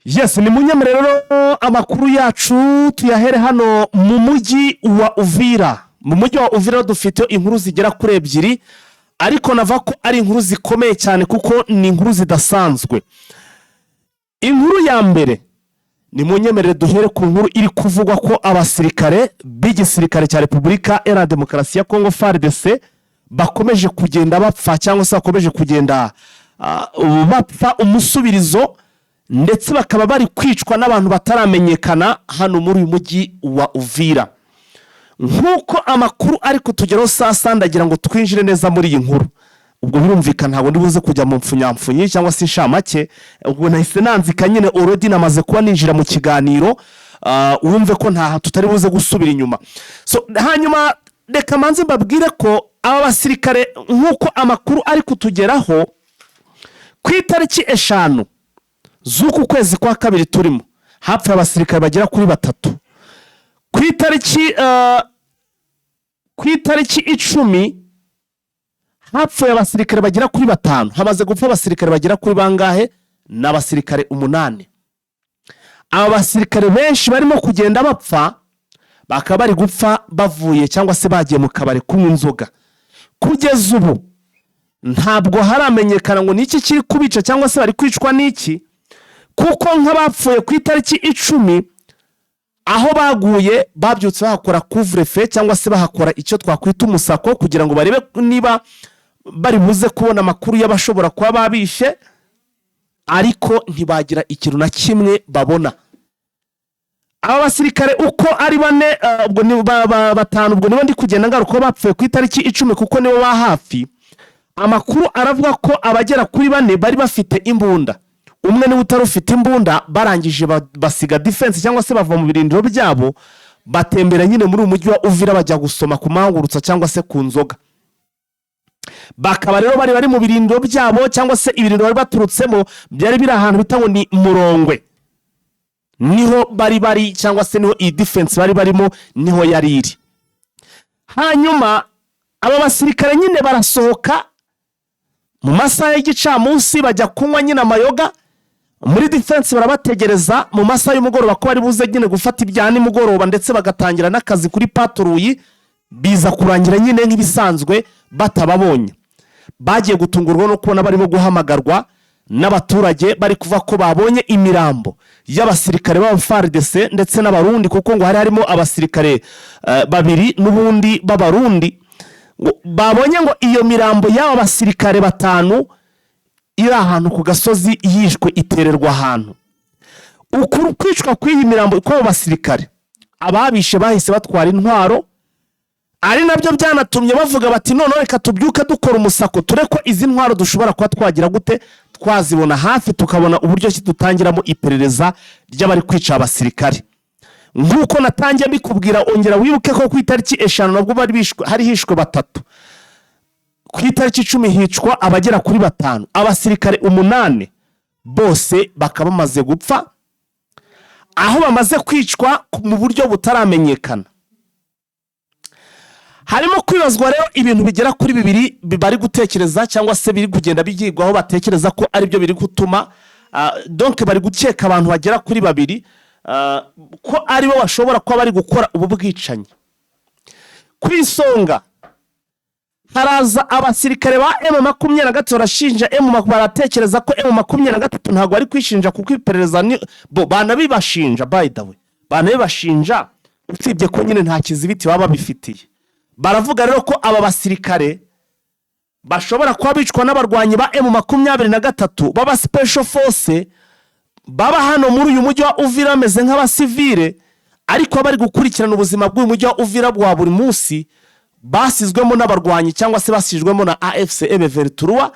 Yes, ni munyemerero amakuru yacu tuyahere hano mu mujyi wa Uvira. Mu mujyi wa Uvira dufite inkuru zigera kuri ebyiri, ariko nava ko ari inkuru zikomeye cyane kuko ni inkuru zidasanzwe. Inkuru ya mbere ni munyemerero duhere ku nkuru iri kuvugwa ko abasirikare b'igisirikare cya Repubulika Iharanira Demokarasi ya Kongo FARDC bakomeje kugenda bapfa cyangwa se bakomeje kugenda bapfa umusubirizo, ndetse bakaba bari kwicwa n'abantu bataramenyekana hano muri uyu mujyi wa Uvira. Nkuko amakuru ari kutugeraho sasa, ndagira ngo twinjire neza muri iyi nkuru. Ubwo birumvikana ntabwo ndibuze kujya mu mfunyamfunyi cyangwa se inshamake, ubwo nahise nanzika nyine already namaze kuba ninjira mu kiganiro, urumve ko nta tutari buze gusubira inyuma. So hanyuma reka manze mbabwire ko aba basirikare nkuko amakuru ari kutugeraho ku itariki 5 z'uku kwezi kwa kabiri turimo, hapfa abasirikare bagera kuri 3. Ku itariki 10 hapfuye abasirikare bagera kuri 5. Hamaze gupfa abasirikare bagera kuri bangahe? N'abasirikare 8. Aba basirikare benshi barimo kugenda bapfa, bakaba bari gupfa bavuye cyangwa se bagiye mu kabare kunywa inzoga. Kugeza ubu ntabwo haramenyekana ngo niki kiri kubica cyangwa se bari kwicwa niki, kuko nk'abapfuye ku itariki 10 aho baguye babyutse bahakora couvre-feu cyangwa se bahakora icyo twakwita umusako, kugira ngo barebe niba bari buze kubona amakuru y'abashobora kuba babishe, ariko ntibagira ikintu na kimwe babona. Aba basirikare uko ari 4, ubwo ni 5, ubwo nibo ndi kugenda ngaruka bapfuye ku itariki 10 kuko nibo ba hafi. Amakuru aravuga ko abagera kuri 4 bari bafite imbunda. Umwe niwe utarufite imbunda, barangije basiga defense cyangwa se bava mu birindiro byabo, batembera nyine muri umujyi wa Uvira bajya gusoma ku mangurutsa cyangwa se ku nzoga. Bakaba rero bari mu birindiro byabo cyangwa se ibirindiro bari baturutsemo byari biri ahantu bita ngo ni Murongwe. Niho bari cyangwa se niho iyi defense barimo niho yari iri. Hanyuma aba basirikare nyine barasohoka mu masaha y'igicamunsi bajya kunywa nyine amayoga. Muri defense barabategereza mu masaha y'umugoroba ko bari buze nyine gufata ibyani mugoroba, ndetse bagatangira n'akazi kuri patrouille. Biza kurangira nyine nk'ibisanzwe batababonye. Bagiye gutungurwa no kubona barimo guhamagarwa n'abaturage bari kuva ko babonye imirambo y'abasirikare ba FARDC ndetse n'abarundi, kuko ngo harimo abasirikare 2 n'ubundi b'abarundi. Babonye ngo iyo mirambo y'aba basirikare 5 iri ahantu ku gasozi yishwe itererwa ahantu. Ukuru kwicwa kw'iyi mirambo kwa basirikare, ababishe bahise batwara intwaro, ari nabyo byanatumye bavuga bati none reka tubyuke dukora umusako tureko izi ntwaro dushobora kuba twagira gute twazibona hafi, tukabona uburyo ki dutangiramo iperereza ry'abari kwica abasirikare. Nguko natangiye bikubwira, ongera wibuke ko ku itariki 5 nabwo bari bishwe, hari hishwe 3. Ku itariki 10 hicwa abagera kuri 5. Abasirikare 8 bose bakaba bamaze gupfa, aho bamaze kwicwa mu buryo butaramenyekana. Harimo kwibazwa rero ibintu bigera kuri 2 bari gutekereza cyangwa se biri kugenda bigirwaho, batekereza ko ari byo biri gutuma donc bari gukeka abantu bagera kuri 2 ko ari bo bashobora kuba bari gukora ubu bwicanyi. Kwisonga haraza abasirikare ba M23 barashinja baratekereza ko M23 ntabwo bari kwishinja kuko iperereza bo banabibashinja. By the way, banabibashinja usibye ko nyine nta kizibiti baba bifitiye. Baravuga rero ko aba basirikare bashobora kuba bicwa n'abarwanyi ba M23 baba special force baba hano muri uyu mujyi wa Uvira ameze nk'abasivile, ariko bari gukurikirana ubuzima bw'uyu mujyi wa Uvira bwa buri munsi, basizwemo n'abarwanyi cyangwa se basijwemo na AFC M23.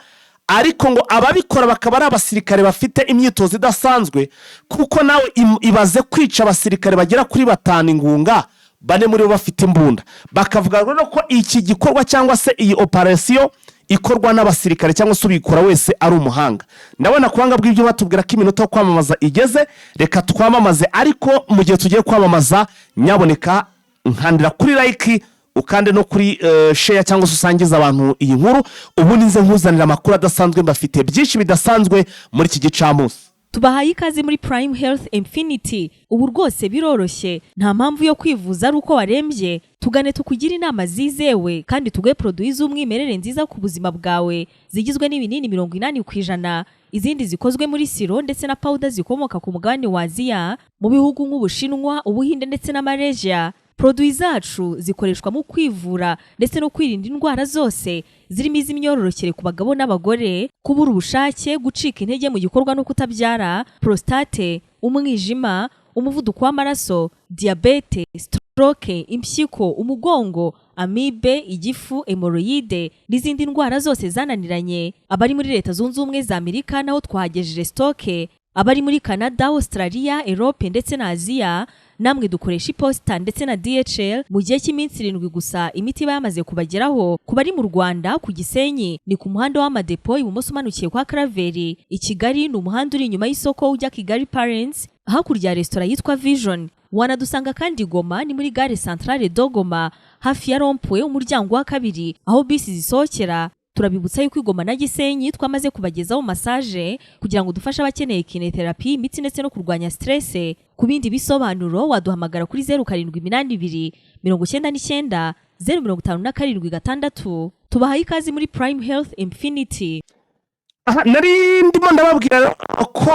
Ariko ngo ababikora bakaba ari abasirikare bafite imyitozo idasanzwe, kuko nawe ibaze kwica abasirikare bagera kuri 5 ingunga, 4 muri bo bafite imbunda. Bakavuga rero ko iki gikorwa cyangwa se iyi operation ikorwa n'abasirikare cyangwa se ubikora wese ari umuhanga. Ndabona kubanga bw'ibyo batubwira ko iminota yo kwamamaza igeze, reka twamamaze. Ariko mu gihe tugiye kwamamaza, nyaboneka nkandira kuri like, ukande no kuri share cyangwa se usangiza abantu iyi nkuru. Ubu nize nkuzanira amakuru adasanzwe, mbafite byinshi bidasanzwe muri iki gicamunsi. Tubahaye ikaze muri Prime Health Infinity. Ubu rwose biroroshye, nta mpamvu yo kwivuza ari uko warembye. Tugane tukugira inama zizewe kandi tuguhe produits z'umwimerere nziza ku buzima bwawe, zigizwe n'ibinini 80%, izindi zikozwe muri siro ndetse na powder zikomoka ku mugabane wa Aziya, mu bihugu nk'Ubushinwa, Ubuhinde ndetse na Malaysia. Produits zacu zikoreshwa mu kwivura ndetse no kwirinda indwara zose, zirimo iz'imyororokere ku bagabo n'abagore, kubura ubushake, gucika intege mu gikorwa no kutabyara, prostate, umwijima, umuvuduko w'amaraso, diabete, stroke, impyiko, umugongo, amibe, igifu, hemorrhoide n'izindi ndwara zose zananiranye. Abari muri Leta Zunze Ubumwe za Amerika naho twahagejeje stoke, abari muri Canada, Australia, Europe ndetse na Aziya namwe dukoresha iposita ndetse na DHL mu gihe cy'iminsi 7 gusa imiti yamaze kubageraho. Kubari mu Rwanda ku Gisenyi ni ku muhanda w'amadepo ibumoso umanukiye kwa Karaveri. I Kigali ni umuhanda uri inyuma y'isoko ujya Kigali Parents hakurya restaurant yitwa Vision. Wanadusanga kandi Goma ni muri gare centrale Dogoma hafi ya Rompwe umuryango wa kabiri aho bisi zisohokera. Turabibutsa yuko Goma na Gisenyi twamaze kubagezaho massage kugira ngo dufashe abakeneye kinetherapy, imiti ndetse no kurwanya stress. Ku bindi bisobanuro waduhamagara kuri 0782 99 057 Tubahaye ikaze muri Prime Health Infinity. Nari ndimo ndababwira ko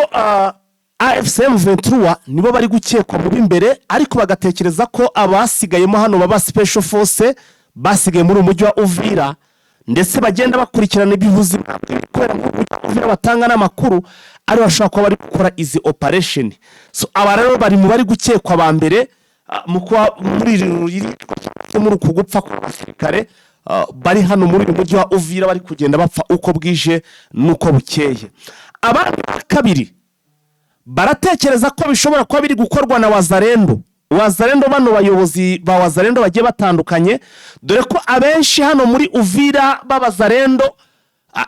AFC M23 nibo bari gukekwa mu imbere, ariko bagatekereza ko abasigayemo hano baba special force basigaye muri umujyi wa Uvira, ndetse bagenda bakurikirana ibivuzi Uvira batanga n'amakuru ari bashaka ko bari gukora izi operation. So aba rero bari mu bari gukekwa ba mbere mu kwa muri kugupfa ku basirikare bari hano muri umujyi wa Uvira bari kugenda bapfa uko bwije nuko bukeye. Abandi kabiri baratekereza ko bishobora kuba biri gukorwa na Wazalendo. Bano bayobozi ba Wazalendo bagiye batandukanye, dore ko abenshi hano muri Uvira b'Abazalendo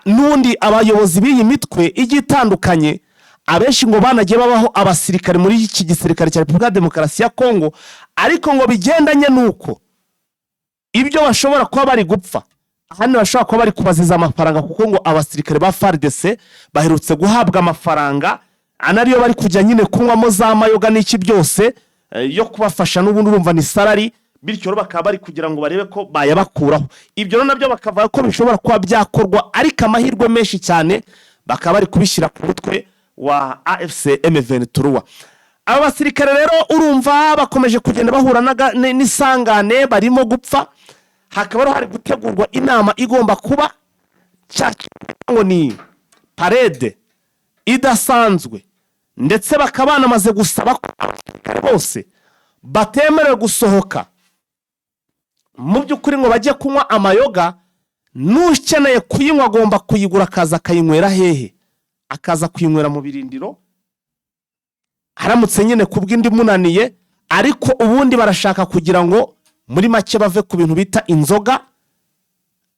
n'undi abayobozi b'iyi mitwe igitandukanye, abenshi ngo banagiye babaho abasirikare muri iki gisirikare cya Repubulika Demokarasi ya Kongo, ariko ngo bigendanye nuko ibyo bashobora kuba bari gupfa hano bashobora kuba bari kubaziza amafaranga, kuko ngo abasirikare ba FARDC baherutse guhabwa amafaranga anariyo bari kujya nyine kunywamo za mayoga n'iki byose yo kubafasha n'ubundi urumva ni salary, bityo bakaba bari kugira ngo barebe ko bayabakuraho. Ibyo nabyo bakavuga ko bishobora kuba byakorwa, ariko amahirwe menshi cyane bakaba bari kubishyira ku mutwe wa AFC M23. Aba basirikare rero urumva bakomeje kugenda bahura n'isangane, barimo gupfa. Hakaba hari gutegurwa inama igomba kuba cyangwa ni parade idasanzwe, ndetse bakabana maze gusaba ko abasirikare bose batemerewe gusohoka mu by'ukuri ngo bajye kunywa amayoga. N'ukeneye kuyinywa agomba kuyigura akaza akayinywera hehe, akaza kuyinywera mu birindiro haramutse nyine kubw'indi munaniye. Ariko ubundi barashaka kugira ngo muri make bave ku bintu bita inzoga,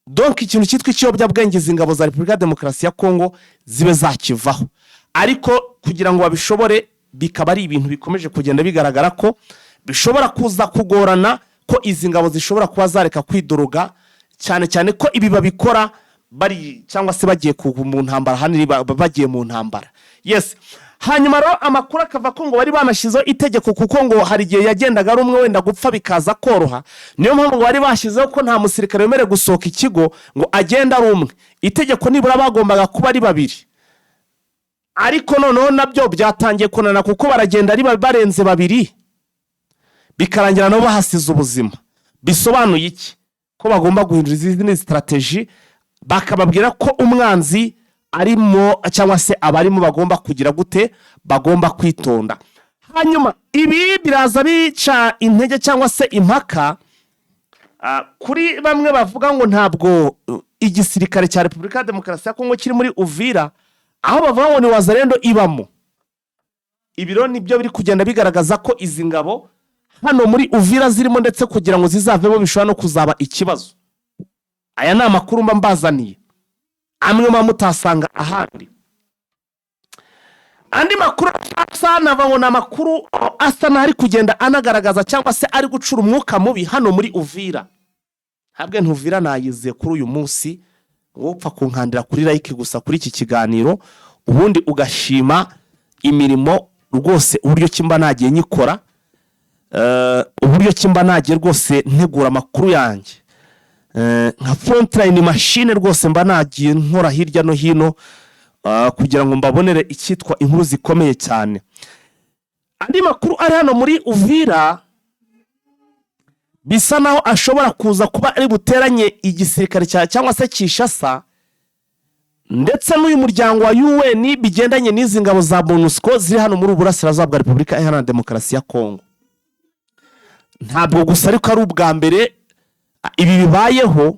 donc ikintu cyitwa ikiyobyabwenge z'ingabo za Repubulika Demokarasi ya Kongo zibe zakivaho. Ariko kugira ngo babishobore bikaba ari ibintu bikomeje kugenda bigaragara ko bishobora kuza kugorana, ko izi ngabo zishobora kuba zareka kwidoroga, cyane cyane ko ibi babikora bari cyangwa se bagiye mu ntambara, haniri bagiye mu ntambara. Yes. Hanyuma ro amakuru akava ko ngo bari banashizeho itegeko, kuko ngo hari gihe yagendaga ari umwe wenda gupfa bikaza koroha. Niyo mpamvu bari bashizeho ko nta musirikare wemere gusohoka ikigo ngo agenda ari umwe. Itegeko nibura bagombaga kuba ari babiri, ariko noneho nabyo byatangiye kunana kuko baragenda ari barenze babiri, bikarangira nabo bahasize ubuzima. Bisobanuye iki? Ko bagomba guhindura izindi strategy, bakababwira ko umwanzi arimo cyangwa se abarimo bagomba kugira gute, bagomba kwitonda. Hanyuma ibi biraza bica intege cyangwa se impaka kuri bamwe bavuga ngo ntabwo igisirikare cya Repubulika Demokarasi ya Kongo kiri muri Uvira, aho bavuga ngo ni Wazalendo ibamo. Ibiro nibyo biri kugenda bigaragaza ko izi ngabo hano muri Uvira zirimo, ndetse kugira ngo zizavemo bishobora no kuzaba ikibazo. Aya ni amakuru mbazaniye, amwe mutasanga ahandi. Andi makuru asana babona amakuru asa n'ari kugenda anagaragaza cyangwa se ari gucura umwuka mubi hano muri Uvira. Habwe ntuvira nayize kuri uyu munsi, wopfa kunkandira kuri like gusa kuri iki kiganiro, ubundi ugashima imirimo rwose uburyo kimba nagiye nyikora, uburyo kimba nagiye rwose ntegura amakuru yanjye, nka frontline machine rwose mba nagiye nkora hirya no hino kugira ngo mbabonere icyitwa inkuru zikomeye cyane. Andi makuru ari hano muri Uvira bisa naho ashobora kuza kuba ari buteranye igisirikare cyangwa se Kinshasa ndetse n'uyu muryango wa UN bigendanye n'izi ngabo za MONUSCO ziri hano muri Uburasirazuba bwa Repubulika Iharanira Demokarasi ya Kongo. Ntabwo gusa ariko ari ubwa mbere ibi bibayeho,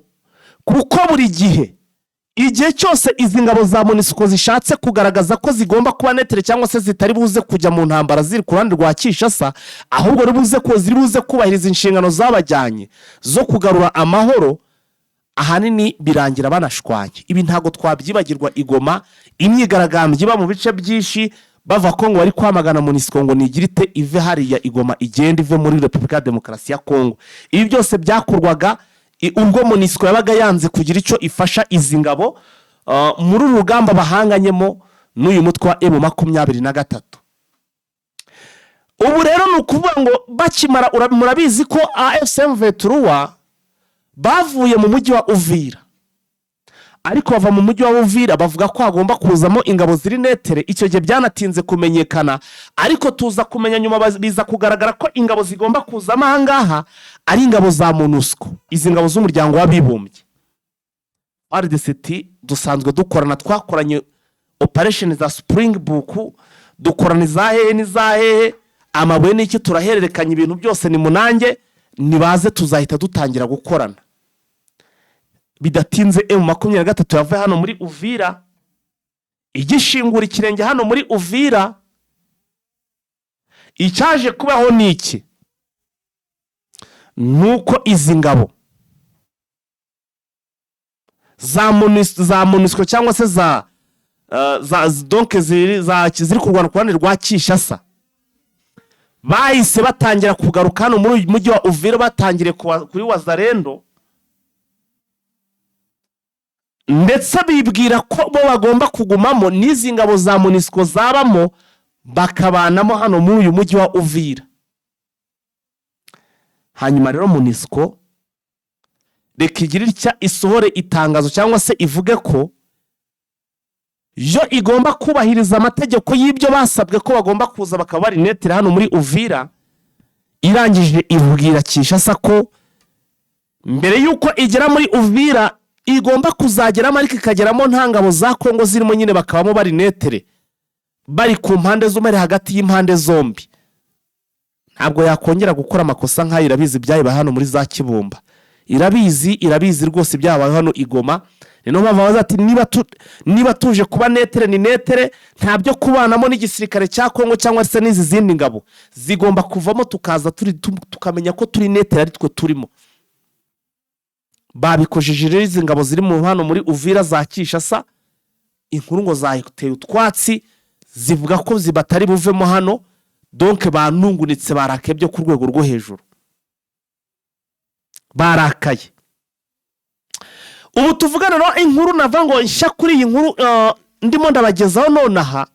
kuko buri igihe cyose izi ngabo za MONUSCO zishatse kugaragaza ko zigomba kuba netere cyangwa se zitari buze kujya mu ntambara ziri ku ruhande rwa Kinshasa, ahubwo ziri buze kubahiriza inshingano zabajyanye zo kugarura amahoro, ahanini birangira banashwanye. Ibi ntago twabyibagirwa Igoma, imyigaragambyo iba mu bice byinshi bava Kongo bari kwamagana MONUSCO ngo nigirite ive hariya Igoma igenda ive muri Repubulika ya Demokarasi ya Kongo. Ibi byose byakorwaga ubwo MONUSCO yabaga yanze kugira icyo ifasha izi ngabo muri urugamba bahanganyemo n'uyu mutwe wa M23. Ubu rero ni ukuvuga ngo bakimara, murabizi ko AFC/M23 bavuye mu mujyi wa Uvira, ariko bava mu mujyi wa Uvira bavuga ko hagomba kuzamo ingabo ziri netere. Icyo gihe byanatinze kumenyekana, ariko tuza kumenya nyuma biza kugaragara ko ingabo zigomba kuzamo ahangaha ari ingabo za MONUSCO, izi ngabo z'umuryango w'abibumbye. RDCT dusanzwe dukorana, twakoranye operation za Springbok, dukorana izahehe amabuye n'iki, turahererekanya ibintu byose. Ni munange nibaze tuzahita dutangira gukorana bidatinze. M23 yavuye hano muri Uvira igishingura ikirenge hano muri Uvira. Icyaje kubaho niki nuko izi ngabo za MONUSCO cyangwa se donc ziri kurwana ku ruhande rwa Kinshasa bahise batangira kugaruka hano muri mujyi wa Uvira, batangire kuri Wazalendo, ndetse bibwira ko bo bagomba kugumamo n'izi ngabo za MONUSCO zabamo bakabanamo hano muri uyu mujyi wa Uvira. Hanyuma rero MONUSCO reka igire icya isohore itangazo cyangwa se ivuge ko yo igomba kubahiriza amategeko y'ibyo basabwe ko bagomba kuza bakaba bari netere hano muri Uvira. Irangije ibwira Kinshasa ko mbere yuko igera muri Uvira igomba kuzageramo, ariko ikageramo nta ngabo za Kongo zirimo, nyine bakabamo bari netere, bari ku mpande z'umwe, hagati y'impande zombi. Ntabwo yakongera gukora amakosa nk'ayo. Irabizi byayiba hano muri za Kibumba, irabizi rwose byabaye hano Igoma. Niyo mpamvu bavuga ati niba tuje kuba netere ni netere, ntabyo kubanamo n'igisirikare cya Kongo cyangwa se n'izi zindi ngabo. Zigomba kuvamo tukaza tukamenya ko turi netere ari twe turimo. Babikojeje rero izi ngabo ziri mu hano muri Uvira za Kinshasa. Inkuru ngo zahiteye utwatsi zivuga ko zibatari buvemo hano, donc banungunitse, barakaye byo ku rwego rwo hejuru, barakaye. Ubu tuvugana no inkuru nava ngo nshya kuri iyi nkuru ndimo ndabagezaho nonaha,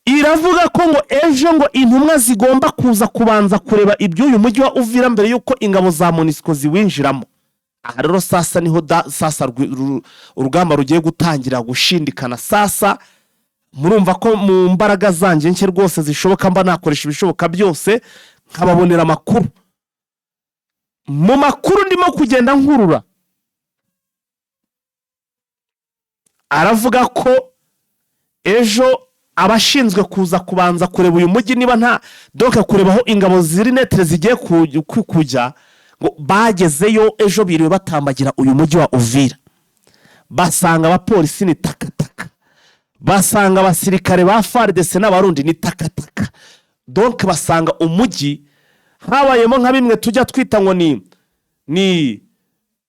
iravuga ko ngo ejo ngo intumwa zigomba kuza kubanza kureba iby'uyu mujyi wa Uvira mbere yuko ingabo za MONUSCO ziwinjiramo. Aha rero sasa niho sasa urugamba rugiye gutangira gushindikana. Sasa murumva ko mu mbaraga zanjye nke rwose zishoboka mba nakoresha ibishoboka byose nkababonera amakuru. Mu makuru ndimo kugenda nkurura, aravuga ko ejo abashinzwe kuza kubanza kureba uyu mujyi niba nta donc kureba aho ingabo ziri netere zigiye kujya, ngo bagezeyo ejo biriwe batambagira uyu mujyi wa Uvira, basanga abapolisi ni takataka, basanga abasirikare ba FARDC n'abarundi ni takataka. Donc basanga umujyi habayemo nka bimwe tujya twita ngo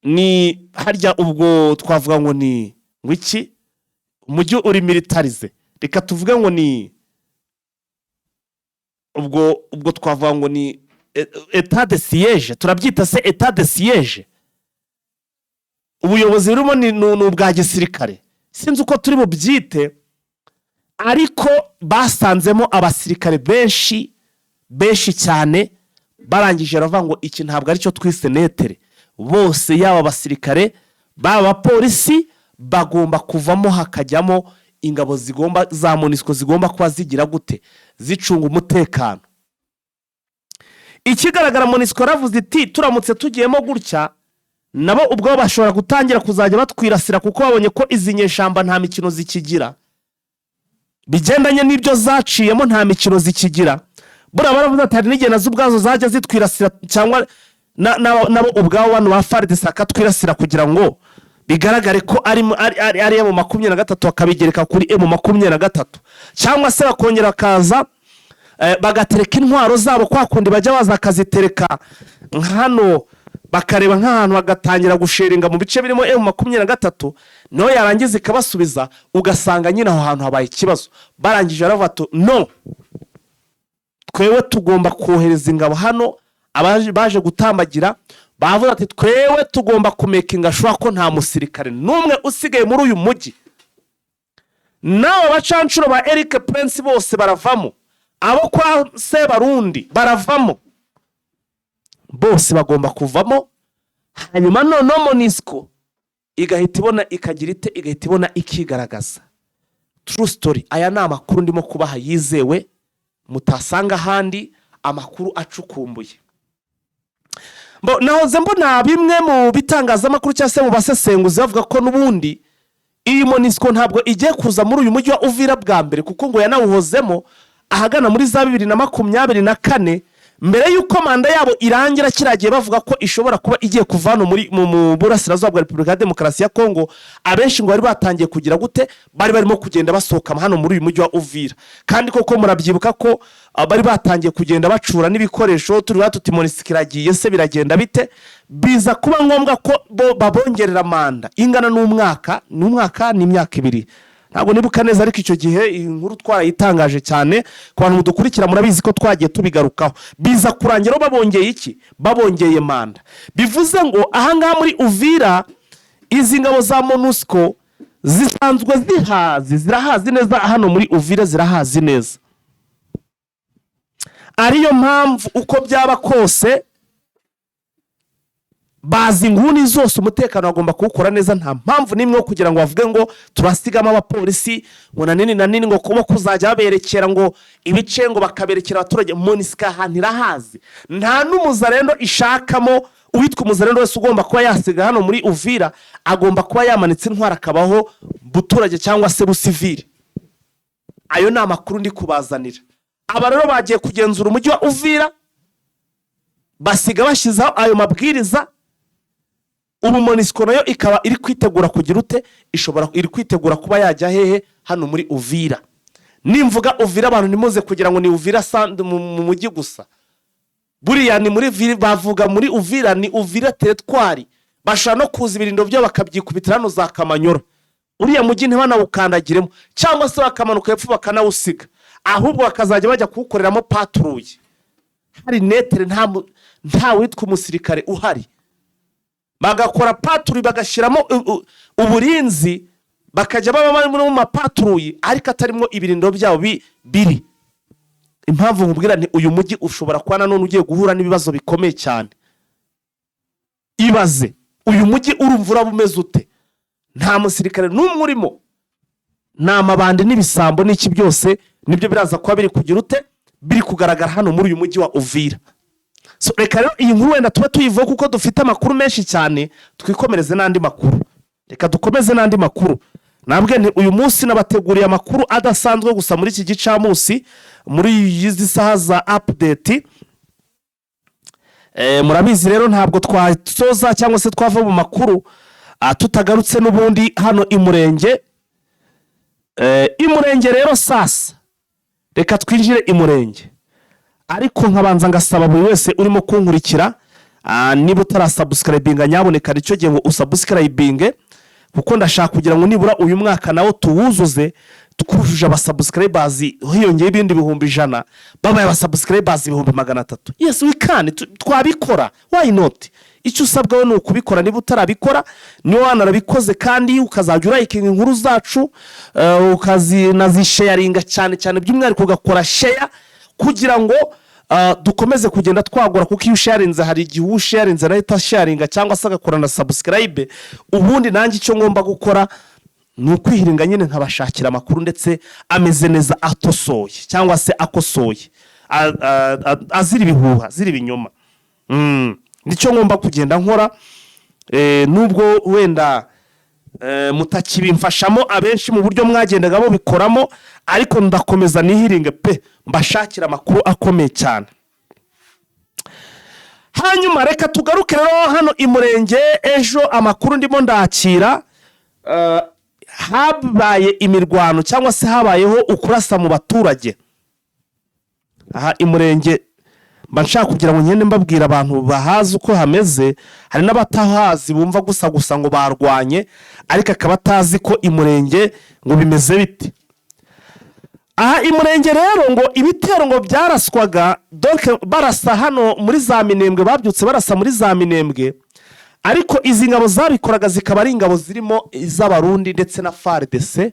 ni harya ubwo twavuga ngo ni ngwiki umujyi uri militarize, reka tuvuge ngo ni ubwo twavuga ngo ni état de siège, turabyita se état de siège. Ubuyobozi burimo ni ubwa gisirikare, sinzi uko turi bubyite, ariko basanzemo abasirikare benshi cyane, barangije baravuga ngo iki ntabwo aricyo twise netere, bose yaba abasirikare baba abapolisi bagomba kuvamo, hakajyamo ingabo za MONUSCO zigomba kuba zigira gute, zicunga umutekano. Ikigaragara MONUSCO yaravuze iti turamutse tugiyemo gutya nabo ubwo bashobora gutangira kuzajya batwirasira, kuko babonye ko izi nyeshamba nta mikino zikigira, bigendanye n'ibyo zaciyemo nta mikino zikigira. Bura baravuze ati hari n'igihe nazo ubwazo zajya zitwirasira, cyangwa nabo ubwabo bano ba FARDC akatwirasira kugira ngo bigaragare ko ari M23 bakabigereka kuri M23, cyangwa se bakongera bakaza bagatereka intwaro zabo kwa kundi bajya baza akazitereka hano, bakareba nk'ahantu bagatangira gusheringa mu bice birimo M23, no yarangiza ikabasubiza, ugasanga nyine aho hantu habaye ikibazo. Barangije baravuga no, twewe tugomba kohereza ingabo hano, baje gutambagira bavuga ati twewe tugomba kumekinga shwa ko nta musirikare n'umwe usigaye muri uyu mujyi. Nawe bacancuro ba Eric Prince bose baravamo, abo kwa Sebarundi baravamo, bose bagomba kuvamo. Hanyuma none MONUSCO igahita ibona ikigaragaza. True story, aya ni amakuru ndimo kubaha yizewe, mutasanga handi, amakuru acukumbuye. Nahoze mbona bimwe mu bitangazamakuru cyangwa se mu basesenguzi bavuga ko n'ubundi iyi MONUSCO ntabwo igiye kuza muri uyu mujyi wa Uvira bwa mbere, kuko ngo yanawuhozemo ahagana muri za 2024, mbere y'uko manda yabo irangira kiragiye bavuga ko ishobora kuba igiye kuvana mu burasirazuba bwa Repubulika ya Demokarasi ya Kongo. Abenshi ngo bari batangiye kugira gute, bari barimo kugenda basohoka hano muri uyu mujyi wa Uvira, kandi koko murabyibuka ko bari batangiye kugenda bacura n'ibikoresho. Turi batuti MONUSCO iragiye se biragenda bite, biza kuba ngombwa ko babongerera manda ingana n'umwaka n'imyaka 2. Ntabwo nibuka neza, ariko icyo gihe inkuru twarayitangaje cyane ku bantu mudukurikira, murabizi ko twagiye tubigarukaho. Biza kurangira babongeye iki, babongeye manda. Bivuze ngo ahangaha muri Uvira izi ngabo za MONUSCO zisanzwe zirahazi neza, hano muri Uvira zirahazi neza. Ariyo mpamvu uko byaba kose bazi inguni zose umutekano agomba kuwukora neza. Nta mpamvu nimwe kugira ngo bavuge ngo turasigama abapolisi ngo na nini ngo kuba kuzajya baberekera ngo ibice ngo bakaberekera abaturage. MONUSCO ahantu irahazi, nta n'umuzarendo ishakamo. Uwitwa umuzarendo wese ugomba kuba yasiga hano muri Uvira agomba kuba yamanitse intwara akabaho buturage cyangwa se busivili. Ayo ni amakuru ndi kubazanira. Aba rero bagiye kugenzura umujyi wa Uvira, basiga bashyizaho ayo mabwiriza. Ubu MONUSCO nayo ikaba iri kwitegura kugira ute, iri kwitegura kuba yajya hehe hano muri Uvira. Nimvuga Uvira abantu nimuze kugira ngo ni Uvira mu mujyi gusa, buriya ni muri bavuga muri Uvira ni Uvira teritwari. Bashaka no kuza ibirindo byo bakabyikubitira hano za Kamanyora, uriya mujyi ntibanawukandagiremo, cyangwa se bakamanuka hepfo bakanawusiga, ahubwo bakazajya bajya kuwukoreramo paturuye. Hari netere, nta witwa umusirikare uhari, bagakora paturi bagashyiramo uburinzi, bakajya baba mu mapaturuye ariko atarimo ibirindo byabo biri. Impamvu nkubwira ni uyu mujyi ushobora kuba nanone ugiye guhura n'ibibazo bikomeye cyane. Ibaze uyu mujyi urumvura bumeze ute, nta musirikare n'umwe urimo, nta mabandi n'ibisambo n'iki byose nibyo biraza kuba biri kugira ute, biri kugaragara hano muri uyu mujyi wa Uvira. So reka rero iyi nkuru wenda tuba tuyivuga kuko dufite amakuru menshi cyane, twikomereze n'andi makuru. Reka dukomeze n'andi makuru. Nabwe ni uyu munsi nabateguriye amakuru adasanzwe gusa muri iki gicamunsi, muri izi saha za update. Murabizi rero ntabwo twasoza cyangwa se twava mu makuru tutagarutse n'ubundi hano imurenge. Imurenge rero sasa reka twinjire imurenge, ariko nkabanza ngasaba buri wese urimo kunkurikira, niba utarasubscribinga nyaboneka nicyo gihe ngo usubscribinge, kuko ndashaka kugira ngo nibura uyu mwaka nawo tuwuzuze twujuje abasubscribers hiyongeye ibindi 100,000, babaye abasubscribers 300,000. Yes we can, twabikora, why not? icyo usabwa we ni ukubikora. Niba utarabikora niba wanarabikoze kandi ukazajya urayikinga inkuru zacu, ukazinazisharinga cyane cyane, by'umwihariko ugakora share kugira ngo dukomeze kugenda twagura, kuko iyo usharinze hari igihe usharinze nahita sharinga cyangwa se agakora na subscribe. Ubundi nanjye icyo ngomba gukora ni ukwihiringa nyine nkabashakira amakuru ndetse ameze neza, atosoye cyangwa se akosoye, azira ibihuha, azira ibinyoma. Nicyo ngomba kugenda nkora, nubwo wenda mutakibimfashamo abenshi mu buryo mwagendaga bikoramo, ariko ndakomeza nihiringe pe, mbashakira amakuru akomeye cyane. Hanyuma reka tugaruke rero hano i Murenge. Ejo amakuru ndimo ndakira, habaye imirwano cyangwa se habayeho ukurasa mu baturage. Aha i Murenge mba nshaka kugira ngo nyine mbabwira abantu bahazi uko hameze. Hari n'abatahazi bumva gusa ngo barwanye, ariko akaba atazi ko i Murenge ngo bimeze bite. Aha i Murenge rero ngo ibitero ngo byaraswaga, donc barasa hano muri za Minembwe, babyutse barasa muri za Minembwe, ariko izi ngabo zabikoraga zikaba ari ingabo zirimo iz'Abarundi ndetse na FARDC,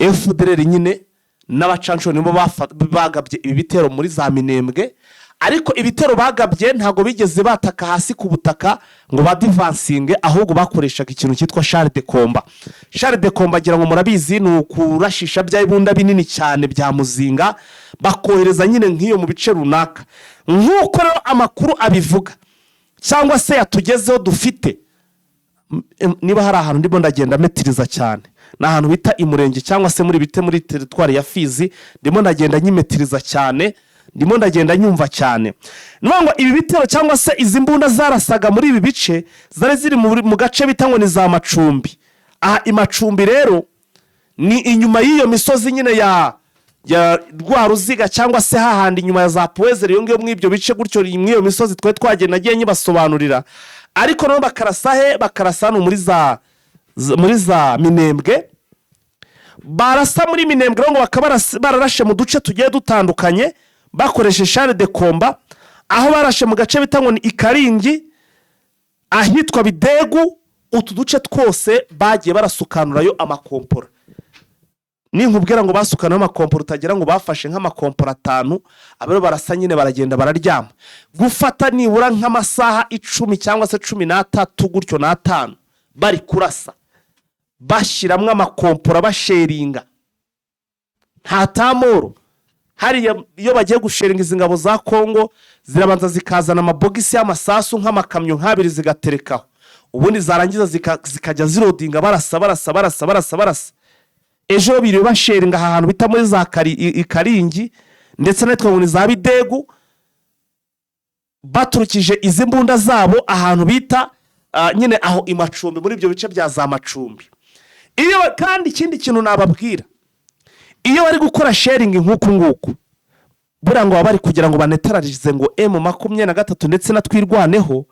FDLR nyine n'abacanco nibo bagabye ibi bitero muri za Minembwe. Ariko ibitero bagabye ntago bigeze bataka hasi ku butaka ngo badivansinge, ahubwo bakoreshaga ikintu cyitwa char de combat. Char de combat gira ngo murabizi ni ukurashisha bya ibunda binini cyane bya muzinga, bakohereza nyine nk'iyo mu bice runaka. Nk'uko rero amakuru abivuga cyangwa se yatugezeho dufite, niba hari ahantu ndimo ndagenda metiriza cyane, na ahantu bita i Murenge cyangwa se muri bite muri territoire ya Fizi, ndimo ndagenda nyimetiriza cyane, ndimo ndagenda nyumva cyane. Nubwo ibi bitero cyangwa se izi mbunda zarasaga muri ibi bice zari ziri mu gace bitangwa ni za Macumbi. Aha i Macumbi rero ni inyuma y'iyo misozi nyine ya Rwaruziga cyangwa se hahandi inyuma ya za Poezere, yongeyo mu ibyo bice gutyo iyo misozi twe twagenda nagiye nyibasobanurira. Ariko no bakarasa no muri za Minembwe, barasa muri Minembwe ngo bakaba bararashe mu duce tugiye dutandukanye bakoresheje char de combat, aho barashe mu gace bitangwa ni Ikaringi, ahitwa Bidegu. Utu duce twose bagiye barasukanurayo amakompora. Ninkubwira ngo basukanayo amakompora utagira ngo bafashe nk'amakompora 5, abero barasa nyine baragenda bararyama. Gufata nibura nk'amasaha 10 cyangwa se 13 gutyo na 5 bari kurasa, bashiramwe amakompora basheringa, nta tamoro. Hari iyo bagiye gusheringa izi ngabo za Kongo, zirabanza zikazana amabogisi y'amasasu nk'amakamyo nk'abiri zigaterekaho, ubundi zarangiza zikajya zirodinga barasa. Ejo biri basheringa ahantu bita muri za Ikaringi ndetse natwe ngo ni za Bidegu, baturukije izi mbunda zabo ahantu bita nyine aho i Macumbi, muri ibyo bice bya za Macumbi. Iyo kandi ikindi kintu nababwira, iyo bari gukora sharing nk'uku nguku, bura ngo bari kugira ngo banetararize ngo M23 ndetse na twirwaneho,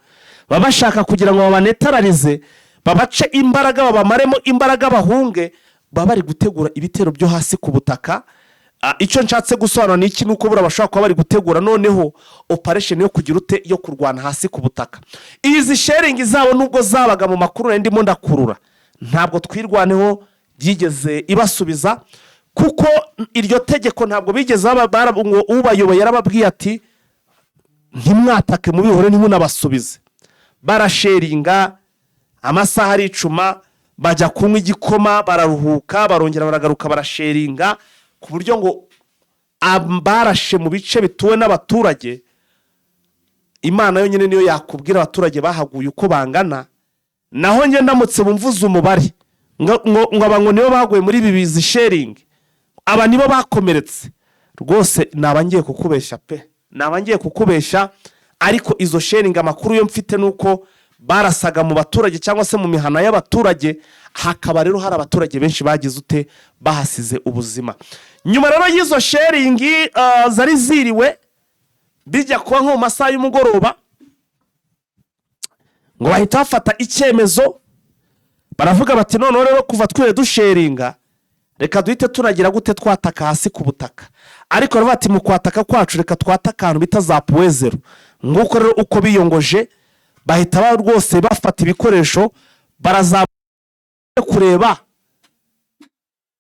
babashaka kugira ngo banetararize, babace imbaraga, babamaremo imbaraga, bahunge, bari gutegura ibitero byo hasi ku butaka. Icyo nshatse gusobanura ni iki, nuko bura bashaka kuba bari gutegura noneho operation yo kugira ute yo kurwana hasi ku butaka. Izi sharing zabo nubwo zabaga mu makuru ndimo ndakurura, ntabwo twirwaneho byigeze ibasubiza, kuko iryo tegeko ntabwo bigeze ubayoboye yarababwiye ati ntimwatake mu bihore ntimunabasubize. Barasheringa amasaha ari 10, bajya kunywa igikoma, bararuhuka, barongera baragaruka barasheringa, ku buryo ngo barashe mu bice bituwe n'abaturage. Imana yo nyine niyo yakubwira abaturage bahaguye uko bangana. Naho nge ndamutse bumvuza umubare ngo abango nibo baguye muri bibizi sharing, aba nibo bakomeretse, rwose nabangiye kukubesha pe, nabangiye kukubesha. Ariko izo sharing amakuru yo mfite nuko barasaga mu baturage cyangwa se mu mihana y'abaturage, hakaba rero hari abaturage benshi bagize ute bahasize ubuzima. Nyuma rero y'izo sharing zari ziriwe bijya kuba nko mu masaha y'umugoroba, ngo bahita bafata icyemezo, baravuga bati none rero kuva twere dusharinga, reka duhite tunagira gute twataka hasi ku butaka. Ariko rero bati mu kwataka kwacu reka twataka ahantu bita za Poezero. Nguko rero uko biyongoje bahita rwose bafata ibikoresho baraza kureba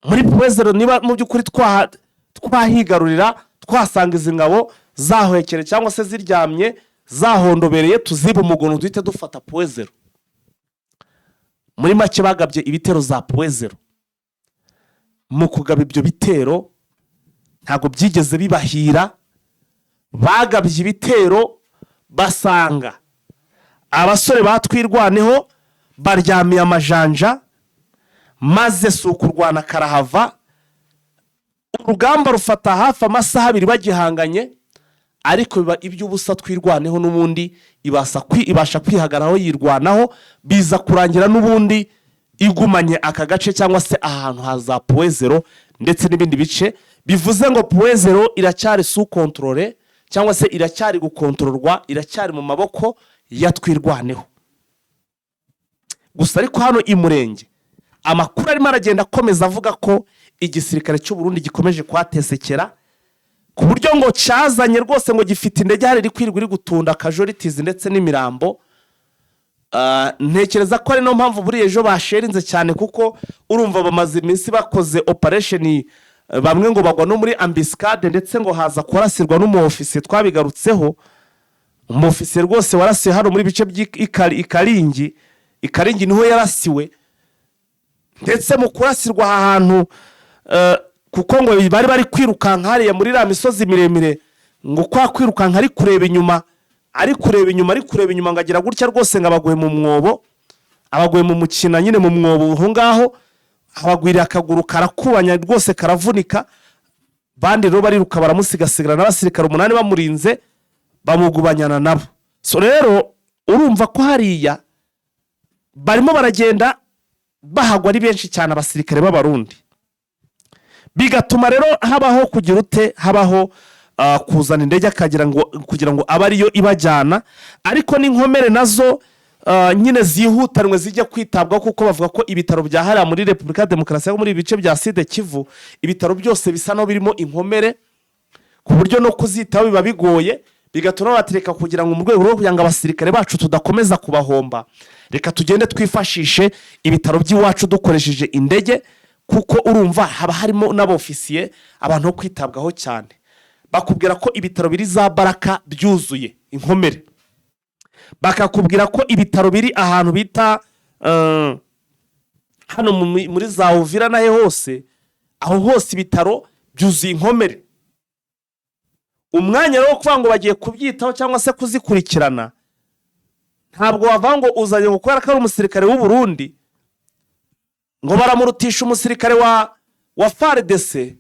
muri Puezero niba mu by'ukuri twahigarurira twasanga izi ngabo zahwekere cyangwa se ziryamye zahondobereye tuziba umugono duhite dufata Puezero. Muri make bagabye ibitero za Puezero. Mu kugaba ibyo bitero ntago byigeze bibahira, bagabye ibitero basanga abasore batwirwaneho baryamiye amajanja, maze si ukurwana karahava, urugamba rufata hafi amasaha 2 bagihanganye, ariko biba iby'ubusa twirwaneho n'ubundi ibasha kwihagaraho yirwanaho, biza kurangira n'ubundi igumanye aka gace cyangwa se ahantu haza Puezero ndetse n'ibindi bice. Bivuze ngo Puezero iracyari sous contrôle cyangwa se iracyari gukontororwa, iracyari mu maboko ya twirwaneho. Gusa ariko hano i Murenge amakuru arimo aragenda akomeza avuga ko igisirikare cy'u Burundi gikomeje kwatesekera ku buryo ngo cyazanye rwose ngo gifite indege hari rikwirwa iri gutunda casualties ndetse n'imirambo. Ntekereza ko ari no mpamvu buri ejo basherinze cyane, kuko urumva bamaze iminsi bakoze operation, bamwe ngo bagwa no muri ambiscade ndetse ngo haza kurasirwa n'umu officer twabigarutseho. Umu officer rwose warasiye hano muri bice Ikaringi niho yarasiwe, ndetse mu kurasirwa ahantu kuko ngo bari kwirukanka hariya muri ra misozi miremire, ngo kwa kwirukanka ari kureba inyuma ngagira gutya rwose ngabaguye mu mwobo, abaguye mu mukina nyine mu mwobo ho ngaho, abagwiriye akaguru karakubanya rwose karavunika, bandi rero bariruka baramusigasigara n'abasirikare 8 bamurinze bamugubanyana nabo. So rero urumva ko hariya barimo baragenda bahagwa ari benshi cyane abasirikare b'Abarundi, bigatuma rero habaho kugira habaho kuzana indege kugira ngo abe ariyo ibajyana, ariko n'inkomere nazo nyine zihutanwe zijya kwitabwaho, kuko bavuga ko ibitaro bya hariya muri Repubulika ya Demokarasi yo muri ibice bya Sud Kivu, ibitaro byose bisa no birimo inkomere ku buryo no kuzitaho biba bigoye, bigatuma batereka kugira ngo mu rwego rwo kugira ngo abasirikare bacu tudakomeza kubahomba, reka tugende twifashishe ibitaro by'iwacu dukoresheje indege, kuko urumva haba harimo n'abofisiye abantu bo kwitabwaho cyane. Bakubwira ko ibitaro biri za Baraka byuzuye inkomere, bakakubwira ko ibitaro biri ahantu bita hano muri za Uvira nahe hose, aho hose ibitaro byuzuye inkomere. Umwanya rero kuvuga ngo bagiye kubyitaho cyangwa se kuzikurikirana, ntabwo wava ngo uzanye ngo kubera ko ari umusirikare w'u Burundi ngo baramurutisha umusirikare wa FARDC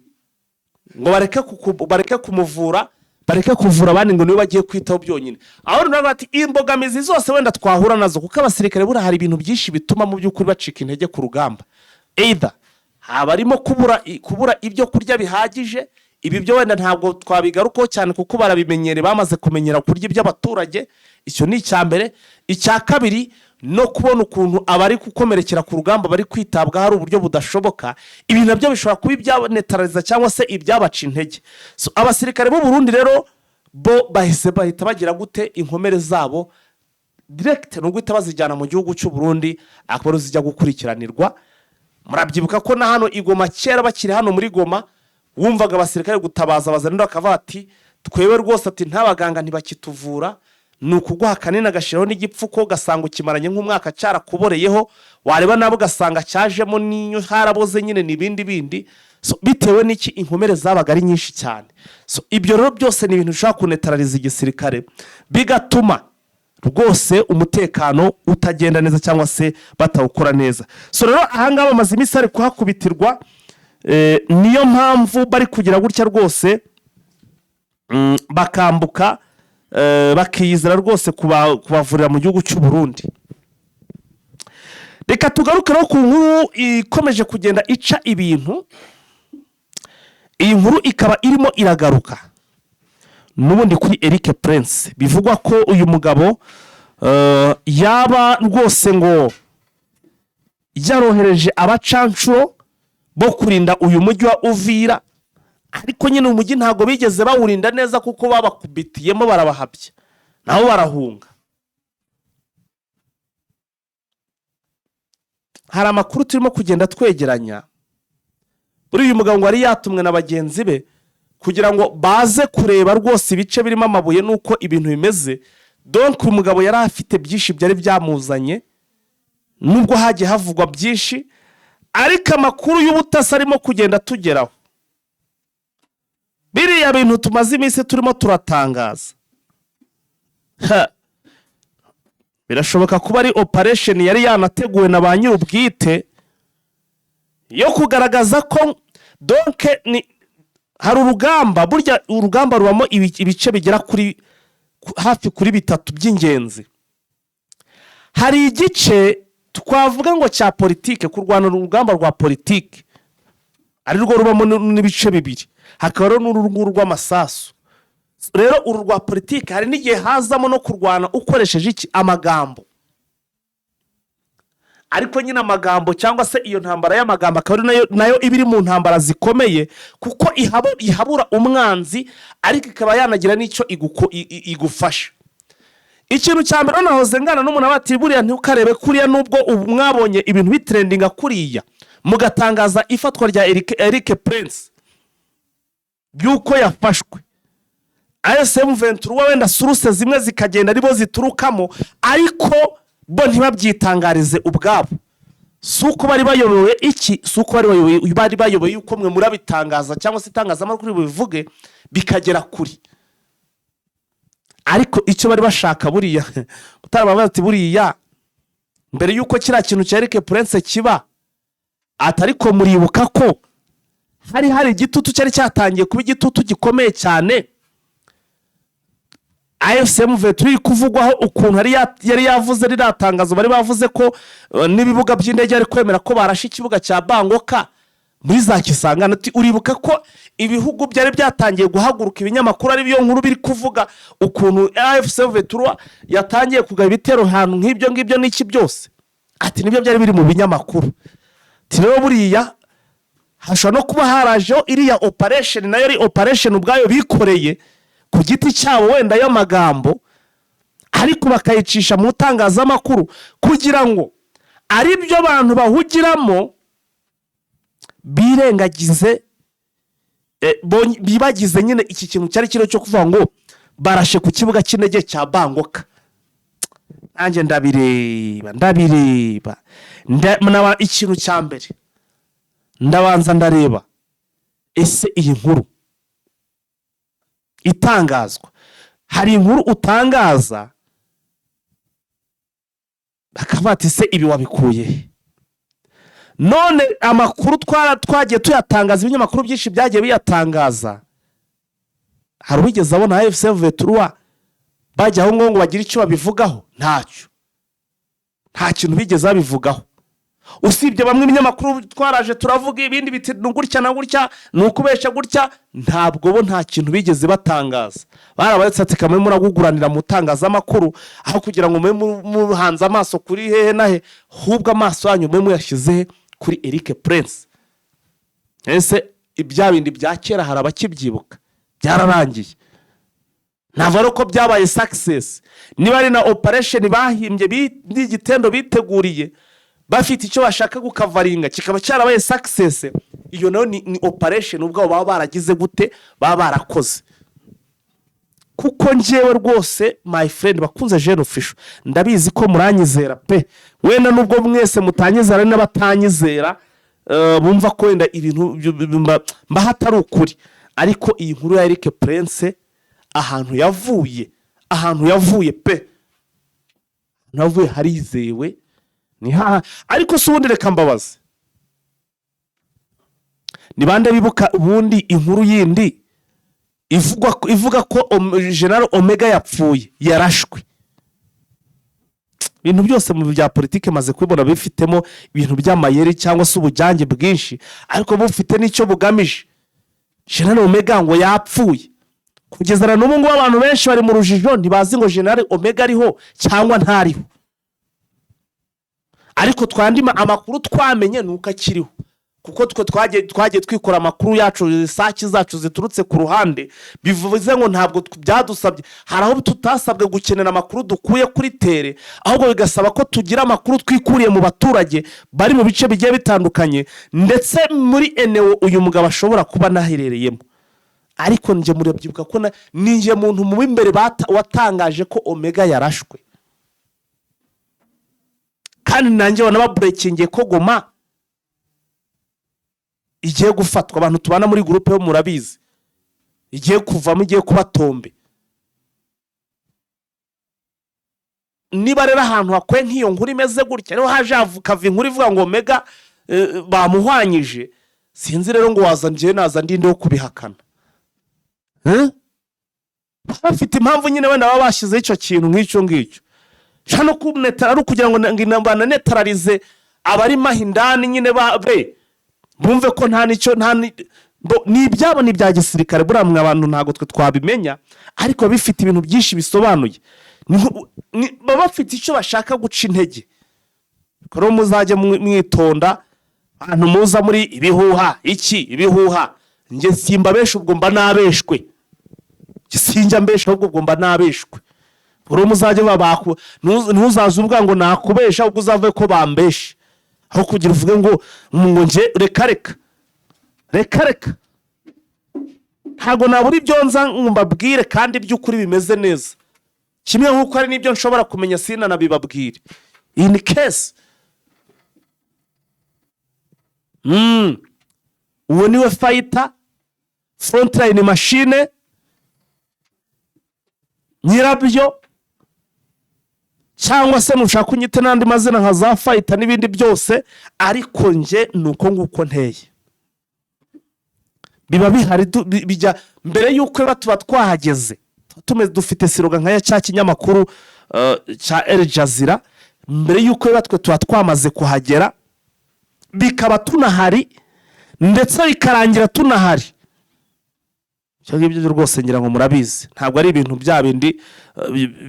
ngo bareke kumuvura, bareke kuvura abandi ngo niwe bagiye kwitaho byonyine. Aho rero bati imbogamizi zose wenda twahura nazo, kuko abasirikare bura hari ibintu byinshi bituma mu by'ukuri bacika intege ku rugamba. Either habarimo kubura ibyo kurya bihagije, ibi byo wenda ntabwo twabigarukaho cyane kuko barabimenyere, bamaze kumenyera kurya iby'abaturage. Icyo ni icyambere. Icya kabiri no kubona ukuntu abari gukomerekera ku rugamba bari kwitabwa hari uburyo budashoboka, ibi nabyo bishobora kuba ibyanetaraliza cyangwa se ibyabaca intege. So abasirikare b'u Burundi rero bo bahita bagira gute inkomere zabo direct no guhita bazijyana mu gihugu cy'u Burundi, akaba zijya gukurikiranirwa. Murabyibuka ko na hano Igoma kera bakiri hano muri Goma, wumvaga abasirikare gutabaza bazanira akavuga ati twebwe rwose ati ntabaganga ntibakituvura, nukuguha kanini agashiraho n'igipfuko gasanga ukimaranye nk'umwaka cyarakuboreyeho, wareba nabo gasanga cyajemo n'inyo haraboze nyine n'ibindi. So bitewe n'iki inkomere zabaga ari nyinshi cyane. So ibyo rero byose ni ibintu bishobora kunetaraliza igisirikare, bigatuma rwose umutekano utagenda neza cyangwa se batawukora neza. So rero ahangaba amaze iminsi ari kuhakubitirwa, niyo mpamvu bari kugira gutya rwose bakambuka bakiyizira rwose kubavurira mu gihugu cy'u Burundi. Reka tugaruke no ku nkuru ikomeje kugenda ica ibintu. Iyi nkuru ikaba irimo iragaruka n'ubundi kuri Eric Prince, bivugwa ko uyu mugabo yaba rwose ngo yarohereje abacancuro bo kurinda uyu mujyi wa Uvira, ariko nyine umujyi ntago bigeze bawurinda neza kuko babakubitiyemo barabahabye nabo barahunga. hari amakuru turimo kugenda twegeranya. Buri uyu mugabo wari yatumwe na bagenzi be kugira ngo baze kureba rwose ibice birimo amabuye nuko ibintu bimeze. Donc umugabo yari afite byinshi byari byamuzanye, nubwo hagiye havugwa byinshi, ariko amakuru y'ubutasi arimo kugenda tugeraho. Biriya bintu tumaze iminsi turimo turatangaza, birashoboka kuba ari operation yari yanateguwe na ba nyir'ubwite yo kugaragaza ko donc hari urugamba. Burya urugamba rubamo ibice bigera kuri hafi kuri bitatu by'ingenzi. Hari igice twavuga ngo cya politike, kurwana urugamba rwa politike, ari rwo rubamo n'ibice bibiri. Hakaba n'urunguru rw'amasasu. Rero uru rwa politike hari n'igihe hazamo no kurwana ukoresheje iki? Amagambo. Ariko nyine amagambo cyangwa se iyo ntambara y'amagambo akaba nayo ibiri mu ntambara zikomeye, kuko ihabura umwanzi ariko ikaba yanagira n'icyo igufasha. Ikintu cya mbere nahoze ngana n'umuntu abati buriya ntukarebe kuriya, nubwo mwabonye ibintu bitrendinga kuriya mugatangaza ifatwa rya Eric Prince byuko yafashwe. ASM23 wenda suruse zimwe zikagenda aribo ziturukamo, ariko bo ntibabyitangarize ubwabo. Suko bari bayoboye iki? Suko bari bayoboye yuko mwe murabitangaza cyangwa se itangazamakuru bivuge bikagera kuri. Ariko icyo bari bashaka buriya utarababaza ati buriya mbere yuko kira kintu cya Eric Prince kiba, atariko muribuka ko hari igitutu cyari cyatangiye kuba igitutu gikomeye cyane. AFCM23 kuvugwaho ukuntu yari yavuze riratangazo bari bavuze ko n'ibibuga by'indege ari kwemera ko barashe ikibuga cya Bangoka muri za Kisangana. Uribuka ko ibihugu byari byatangiye guhaguruka, ibinyamakuru ari byo nkuru biri kuvuga ukuntu AFCM23 yatangiye kugaba ibitero hantu nk'ibyo n'iki byose. Ati nibyo byari biri mu binyamakuru. Rero buriya hashobora no kuba harajeho iriya operation, nayo ari operation ubwayo bikoreye ku giti cyabo wenda y'amagambo, ariko bakayicisha mu tangazamakuru kugira ngo ari byo abantu bahugiramo birengagize, bibagize nyine iki kintu cyari kiro cyo kuvuga ngo barashe ku kibuga cy'indege cya Bangoka. Nanjye ndabireba ikintu cya mbere ndabanza ndareba ese iyi nkuru itangazwa, hari inkuru utangaza bakabati se ibi wabikuye? None amakuru twagiye tuyatangaza, ibinyamakuru byinshi byagiye biyatangaza, hari ubigeze abona AFCM23 bajya aho ngo bagira icyo babivugaho? Ntacyo, nta kintu bigeze babivugaho. Usibye bamwe ibinyamakuru twaraje turavuga ibindi biti gutya na gutya, nukubesha gutya, ntabwo bo nta kintu bigeze batangaza. Barabaretse ati kamwe muraguguranira mu tangazamakuru aho kugira ngo muhanze amaso kuri hehe nahe, hubwo amaso yanyu mwe muyashyize kuri Eric Prince. Ese ibya bindi bya kera hari abakibyibuka? Byararangiye. Navaro ko byabaye success. Niba ari na operation bahimbye n'igitendo biteguriye bafite icyo bashaka gukavaringa kikaba cyarabaye success, iyo nayo ni operation ubwo baba baragize gute, baba barakoze. Kuko njewe rwose my friend bakunze Jeune Official, ndabizi ko muranyizera pe, wenda nubwo mwese mutanyizera n'abatanyizera bumva ko wenda ibintu mbahatari ukuri, ariko iyi nkuru ya Eric Prince ahantu yavuye pe, navuye harizewe ni ha. Ariko si ubundi reka mbabaze, ni bande bibuka ubundi inkuru yindi ivuga ko General Omega yapfuye, yarashwe? Ibintu byose mu bya politike maze kwibona bifitemo ibintu by'amayeri cyangwa se ubujyange bwinshi, ariko bufite n'icyo bugamije. General Omega ngo yapfuye, kugeza n'ubu ngo abantu benshi bari mu rujijo, ntibazi ngo General Omega ariho cyangwa ntariho. Ariko twandima amakuru twamenye nuko akiriho. kuko twe twagiye twikora amakuru yacu, saki zacu ziturutse ku ruhande, bivuze ngo ntabwo byadusabye, hari aho tutasabwe gukenera amakuru dukuye kuri tere, ahubwo bigasaba ko tugira amakuru twikuriye mu baturage bari mu bice bigiye bitandukanye, ndetse muri eneo uyu mugabo ashobora kuba naherereyemo. Ariko nje murabyibuka ko ninje muntu mu imbere watangaje ko Omega yarashwe, kandi nanjye wanababurekingiye ko Goma igiye gufatwa. Abantu tubana muri groupe yo murabizi, igiye kuvamo, igiye kuba Tombe. Niba rero ahantu hakwe nk'iyo nkuru imeze gutya, rero haje kava inkuru ivuga ngo Omega bamuhwanyije, sinzi rero ngo wazangiye naza ndinde wo kubihakana. Bafite impamvu nyine wenda baba bashyizeho icyo kintu nk'icyo ngicyo, cyane kubunetara ari kugira ngo ngina netaralize abari mahindani nyine babe bumve ko nta nicyo ni ibyabo ni bya gisirikare. Buriya mwe abantu ntago twe twabimenya, ariko bifite ibintu byinshi bisobanuye. Baba bafite icyo bashaka guca intege. Koro muzajye mwitonda, abantu muza muri ibihuha nge simba besho ubwo mba nabeshwe, sinjya mbesha ubwo mba nabeshwe. Koro muzajye babaku ntuzaze ubwa ngo nakubesha ubwo uzave ko bambeshe, aho kugira uvuge ngo nje reka ntago naburi byo nza mbabwire kandi by'ukuri bimeze neza, kimwe nk'uko ari nibyo nshobora kumenya sina nabibabwire in case. Uwo niwe fighter, frontline machine, nyirabyo, cyangwa se nushaka kunyita n'andi mazina nka za fighter n'ibindi byose, ariko nje nuko nguko nteye. Biba bihari bijya mbere y'uko tuba twahageze, dufite siroga nka ya cya kinyamakuru cya El Jazeera, mbere y'uko batwe tuba twamaze kuhagera, bikaba tunahari ndetse bikarangira tunahari. Cyo ngibyo rwose ngira ngo murabizi, ntabwo ari ibintu bya bindi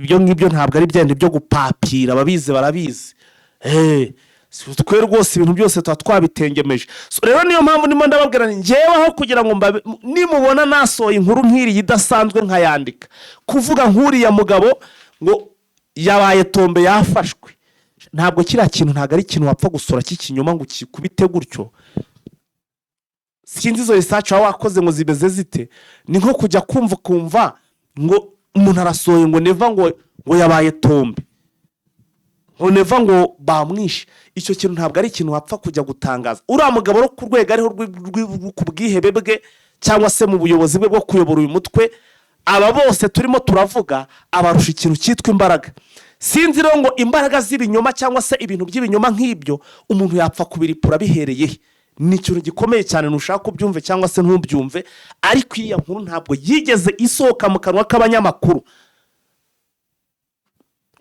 byo ngibyo, ntabwo ari byende byo gupapira, ababizi barabizi. Twe rwose ibintu byose tuba twabitengemeje. Rero niyo mpamvu ndimo ndababwira ngeweho kugira ngo nimubona nasohoye inkuru nk'iri idasanzwe nkayandika, kuvuga nk'uriya mugabo ngo yabaye Tombe yafashwe, ntabwo kiriya kintu ntabwo ari ikintu wapfa gusura cy'ikinyoma ngo kikubite gutyo. Sinzi izo research wakoze ngo zibeze zite, ni nko kujya kumva ngo umuntu arasohoye ngo neva ngo yabaye Tombe, ngo neva ngo bamwishe. Icyo kintu ntabwo ari ikintu wapfa kujya gutangaza. Uriya mugabo ro ku rwego ariho kubwihebe bwe cyangwa se mu buyobozi bwe bwo kuyobora uyu mutwe, aba bose turimo turavuga abarusha ikintu cyitwa imbaraga. Sinzi rero ngo imbaraga z'ibinyoma cyangwa se ibintu by'ibinyoma nk'ibyo umuntu yapfa kubiripura bihereye. Ni ikintu gikomeye cyane, nushaka kubyumve cyangwa se ntubyumve, ariko iya nkuru ntabwo yigeze isohoka mu kanwa k'abanyamakuru.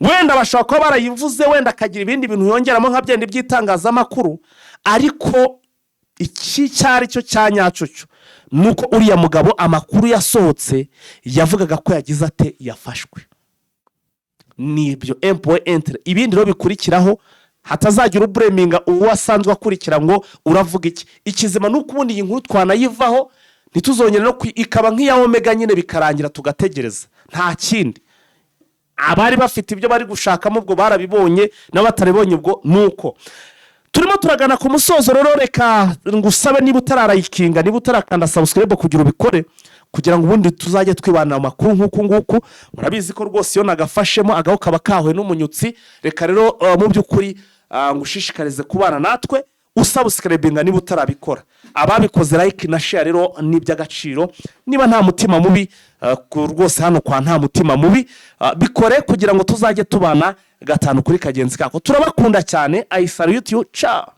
Wenda bashaka ko barayivuze, wenda akagira ibindi bintu yongeramo nka byende by'itangazamakuru, ariko iki cyari cyo cyanyacyo nuko uriya mugabo amakuru yasohotse yavugaga ko yagize ate yafashwe. Nibyo entre ibindi ro bikurikiraho, hatazagira ubreminga uwo asanzwe akurikira ngo uravuga iki. Ikizima nuko ubundi iyi nkuru twanayivaho ntituzongere no ikaba nk'iya Omega nyine bikarangira tugategereza, nta kindi. Abari bafite ibyo bari gushakamo ubwo barabibonye, n'abataribonye ubwo nuko. Turimo turagana ku musozo rero, reka ngusabe niba utararayikinga, niba utarakanda subscribe kugira ubikore, kugira ngo ubundi tuzajye twibanira amakuru nk'uku nguku. Murabizi ko rwose iyo nagafashemo agaho kaba kahwe n'umunyutsi. Reka rero mu by'ukuri ngushishikarize kubana natwe, usubscribinga niba utarabikora. Ababikoze like na share rero ni by'agaciro. Niba nta mutima mubi rwose hano kwa nta mutima mubi, bikore kugira ngo tuzajye tubana gatanu kuri kagenzi kako. Turabakunda cyane. I salute you. Ciao.